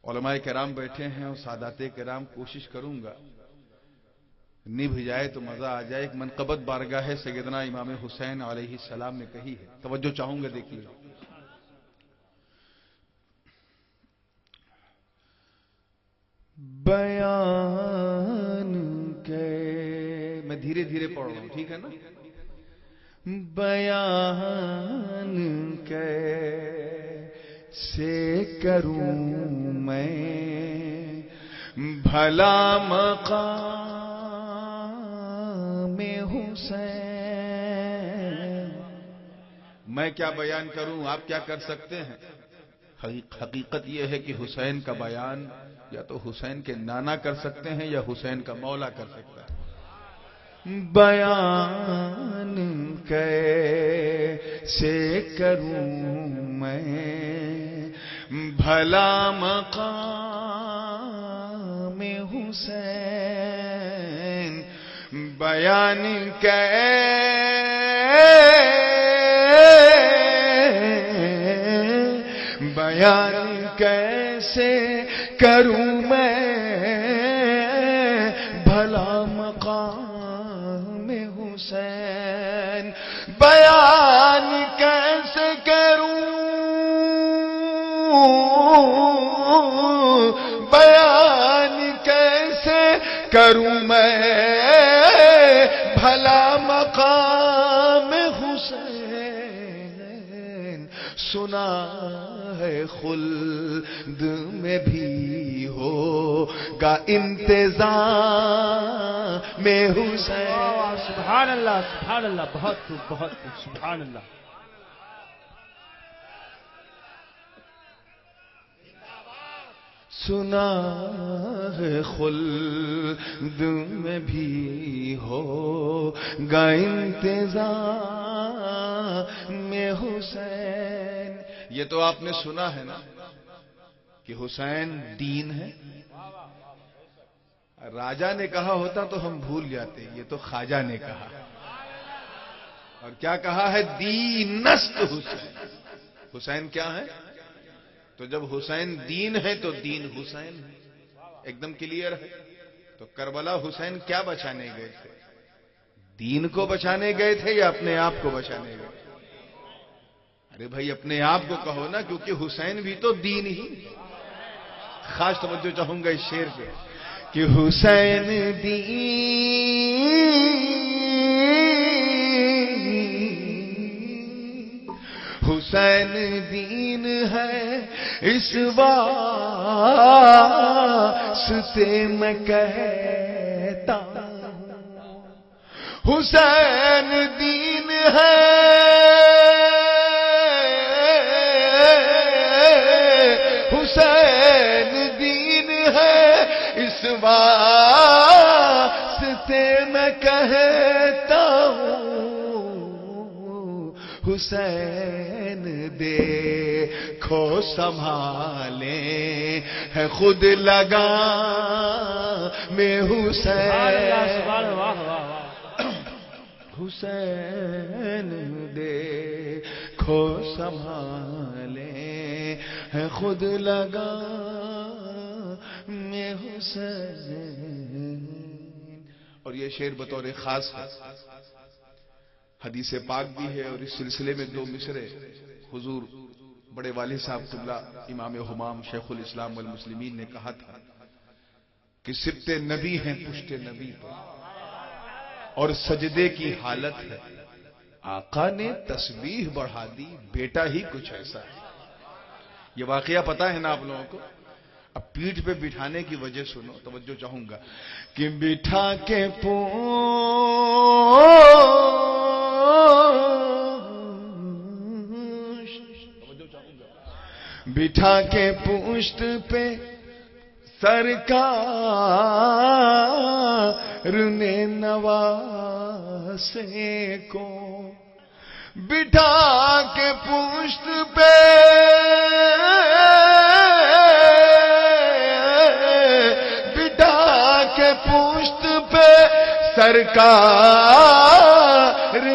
علماء کرام بیٹھے ہیں اور سادات کرام، کوشش کروں گا نبھ جائے تو مزہ آ جائے. ایک منقبت بارگاہ سیدنا امام حسین علیہ السلام نے کہی ہے، توجہ چاہوں گا، دیکھیے. بیان کے، میں دھیرے دھیرے پڑھ رہا ہوں، ٹھیک ہے نا. بیان کیسے کروں میں بھلا مقام حسین. میں کیا بیان کروں، آپ کیا کر سکتے ہیں؟ حقیقت یہ ہے کہ حسین کا بیان یا تو حسین کے نانا کر سکتے ہیں یا حسین کا مولا کر سکتا ہے. بیان کیسے کروں میں بھلا مقام حسین. بیان کیسے کروں میں بھلا مقام حسین. بیان کیسے کروں، بیان کیسے کروں میں بھلا مقام حسین. سنا ہے خلد میں بھی ہوگا انتظام میں حسین. سبحان اللہ، سبحان اللہ، بہت خوب، بہت خوب، سبحان اللہ. سنا ہے خلد میں بھی ہوگا انتظام میں حسین. یہ تو آپ نے سنا ہے نا کہ حسین دین ہے. راجا نے کہا ہوتا تو ہم بھول جاتے، یہ تو خواجہ نے کہا. اور کیا کہا ہے؟ دینست حسین. حسین کیا ہے؟ تو جب حسین دین ہے تو دین حسین ہے. ایک دم کلیئر ہے. تو کربلا حسین کیا بچانے گئے تھے؟ دین کو بچانے گئے تھے یا اپنے آپ کو بچانے گئے؟ ارے بھائی اپنے آپ کو کہو نا، کیونکہ حسین بھی تو دین ہی. خاص توجہ چاہوں گا اس شعر پہ کہ حسین حسین دین ہے، اس واسطے میں کہتا ہوں. حسین دین ہے، حسین دین ہے، اس واسطے میں کہتا ہوں. حسین دیکھو سنبھالیں ہے خود لگا میں حسین. حسین دیکھو سنبھالیں ہے خود لگا میں حسین. اور یہ شعر بطور خاص ہے، حدیث پاک بھی ہے. اور اس سلسلے میں دو مصرے حضور بڑے والد صاحب قبلہ امام حمام شیخ الاسلام والمسلمین نے کہا تھا کہ سبت نبی ہیں پشت نبی پر اور سجدے کی حالت ہے. آقا نے تسبیح بڑھا دی، بیٹا ہی کچھ ایسا ہے. یہ واقعہ پتا ہے نا آپ لوگوں کو؟ اب پیٹھ پہ بٹھانے کی وجہ سنو، توجہ چاہوں گا کہ بٹھا کے بٹھا کے پشت پہ سرکار نے نواسے کو، بٹھا کے پشت پہ پشت پہ سرکار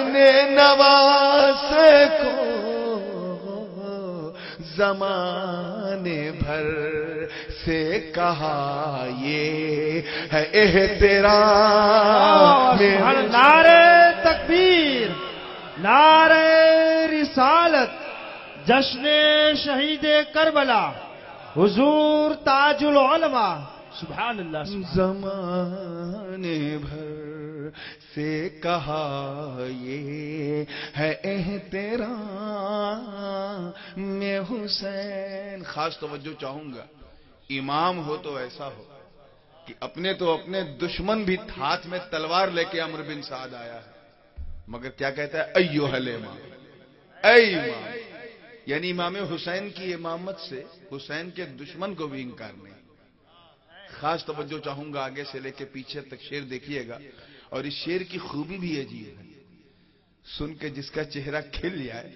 نے نواسے کو، زمانے بھر سے کہا یہ ہے احترام. نعرہ تکبیر، نعرہ رسالت، جشن شہید کربلا، حضور تاج العلماء. سبحان اللہ. زمانے بھر سے کہا یہ ہے احترام حسین. خاص توجہ چاہوں گا، امام ہو تو ایسا ہو کہ اپنے تو اپنے دشمن بھی ہاتھ میں تلوار لے کے عمرو بن سعد آیا ہے، مگر کیا کہتا ہے؟ ایھا الامام، اے امام. یعنی امام حسین کی امامت سے حسین کے دشمن کو بھی انکار نہیں. خاص توجہ چاہوں گا، آگے سے لے کے پیچھے تک شعر دیکھیے گا. اور اس شعر کی خوبی بھی عجیب ہے، سن کے جس کا چہرہ کھل جائے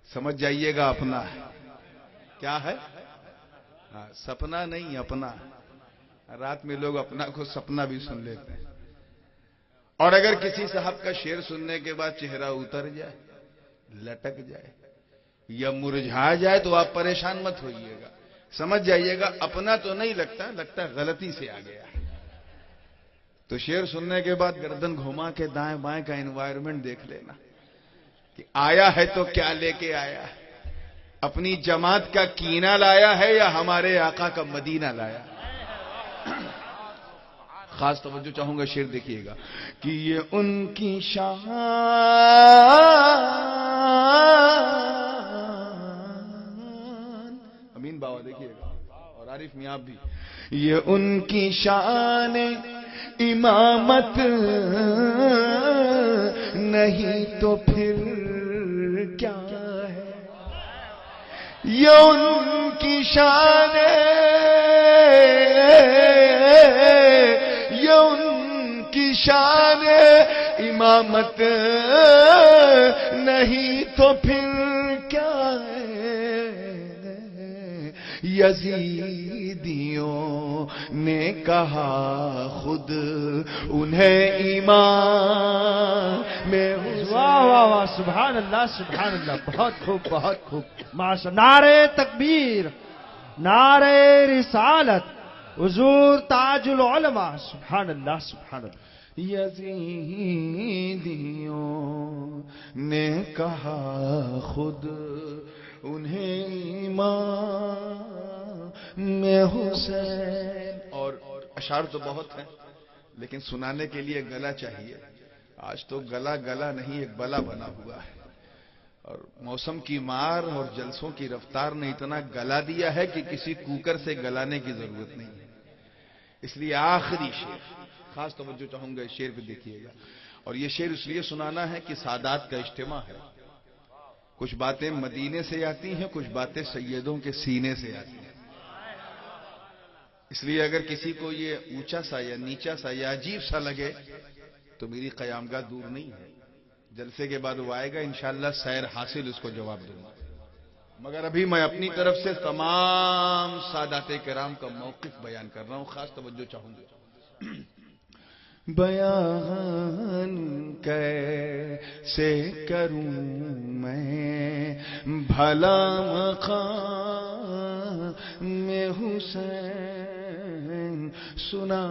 سمجھ جائیے گا اپنا ہے. کیا ہے؟ ہاں، سپنا نہیں، اپنا. رات میں لوگ اپنا کو سپنا بھی سن لیتے ہیں. اور اگر کسی صاحب کا شعر سننے کے بعد چہرہ اتر جائے، لٹک جائے یا مرجھا جائے تو آپ پریشان مت ہوئیے گا، سمجھ جائیے گا اپنا تو نہیں لگتا غلطی سے آ گیا. تو شعر سننے کے بعد گردن گھما کے دائیں بائیں کا انوائرمنٹ دیکھ لینا کہ آیا ہے تو کیا لے کے آیا ہے. اپنی جماعت کا کینہ لایا ہے یا ہمارے آقا کا مدینہ لایا. خاص توجہ چاہوں گا، شعر دیکھیے گا کہ یہ ان کی شان. امین باوا دیکھیے گا، اور عارف میاں بھی. یہ ان کی شان امامت نہیں تو پھر کیا ہے. یہ ان کی شان، یہ ان کی شان امامت نہیں تو پھر کیا ہے. یزیدیوں نے کہا خود انہیں ایمان میں. واہ واہ واہ، سبحان اللہ سبحان اللہ. بہت خوب بہت خوب، ماشاءاللہ. نعرہ تکبیر، نعرہ رسالت، حضور تاج العلماء. سبحان اللہ سبحان اللہ. یزیدیوں نے کہا خود انہیں امام حسین. اور اشعار تو بہت ہیں لیکن سنانے کے لیے گلا چاہیے. آج تو گلا نہیں، ایک بلا بنا ہوا ہے. اور موسم کی مار اور جلسوں کی رفتار نے اتنا گلا دیا ہے کہ کسی کوکر سے گلانے کی ضرورت نہیں ہے. اس لیے آخری شعر خاص توجہ چاہوں گا، اس شعر پہ دیکھیے گا. اور یہ شعر اس لیے سنانا ہے کہ سادات کا اجتماع ہے. کچھ باتیں مدینے سے آتی ہیں، کچھ باتیں سیدوں کے سینے سے آتی ہیں. اس لیے اگر کسی کو یہ اونچا سا یا نیچا سا یا عجیب سا لگے تو میری قیامگاہ دور نہیں ہے. جلسے کے بعد وہ آئے گا انشاءاللہ، سیر حاصل اس کو جواب دوں گا. مگر ابھی میں اپنی طرف سے تمام سادات کرام کا موقف بیان کر رہا ہوں. خاص توجہ چاہوں گا. بیان کیسے کروں میں بھلا مقام حسین. سنا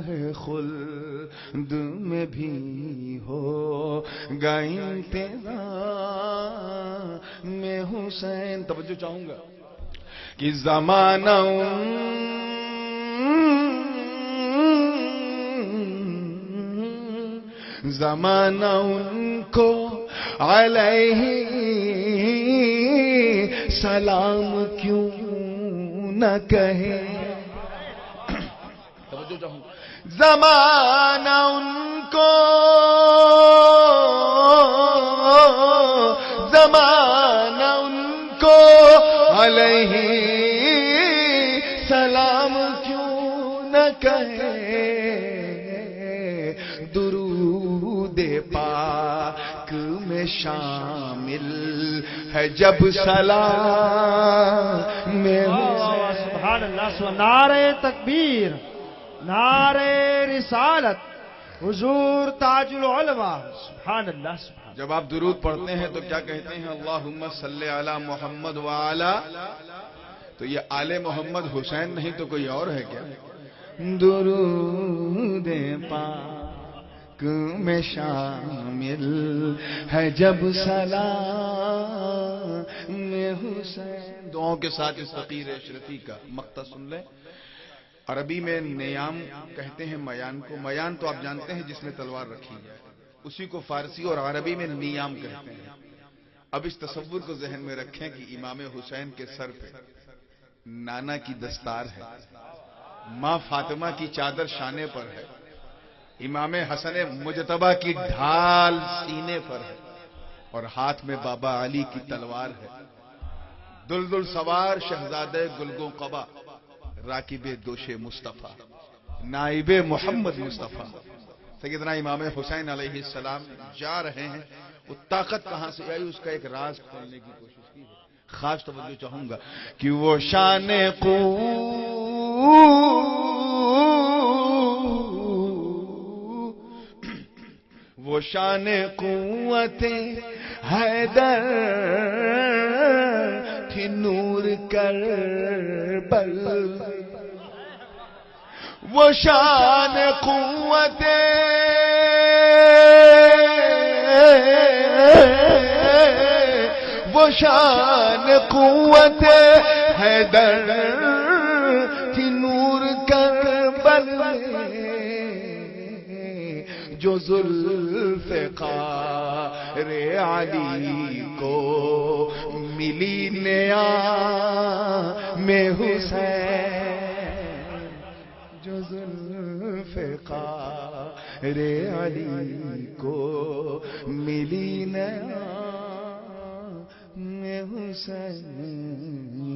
ہے خلد میں بھی ہو گا انتظام حسین. توجہ چاہوں گا کہ زمانہ ان کو علیہ سلام کیوں نہ کہے. توجہ چاہوں گا. زمانہ ان کو، زمانہ ان کو علیہ سلام کیوں نہ کہے. درود پاک میں شامل ہے جب سلام میں. سبحان اللہ. نعرہ تکبیر، نعرہ رسالت، حضور تاج العلماء. سبحان اللہ سبحان. جب آپ درود پڑھتے ہیں تو کیا کہتے ہیں؟ اللہم صلی علی محمد وعلی. تو تو یہ آل محمد حسین نہیں تو کوئی اور ہے کیا؟ درود پاک میں شامل ہے جب سلام حسین. دعاؤں کے ساتھ اس فقیر اشرفی کا مقطع سن لیں. عربی میں نیام کہتے ہیں میان کو. میان تو آپ جانتے ہیں جس میں تلوار رکھی جائے، اسی کو فارسی اور عربی میں نیام کہتے ہیں. اب اس تصور کو ذہن میں رکھیں کہ امام حسین کے سر پہ نانا کی دستار ہے، ماں فاطمہ کی چادر شانے پر ہے، امام حسن مجتبی کی ڈھال سینے پر ہے، اور ہاتھ میں بابا علی کی تلوار ہے. دلدل سوار شہزادہ گلگوں قبا، راکب دوش مصطفیٰ، نائب محمد مصطفیٰ سیدنا امام حسین علیہ السلام جا رہے ہیں. وہ طاقت کہاں سے آئی اس کا ایک راز کھولنے کی کوشش کی ہے. خاص توجہ چاہوں گا کہ وہ شان وہ شان قوت حیدر تھی نور کربل. وہ شان قوت وہ شان قوت حیدر تھی نور کربل جو ذوالفقار علی کو ملی نیام حسین. جو ذوالفقار علی کو ملی نیام حسین.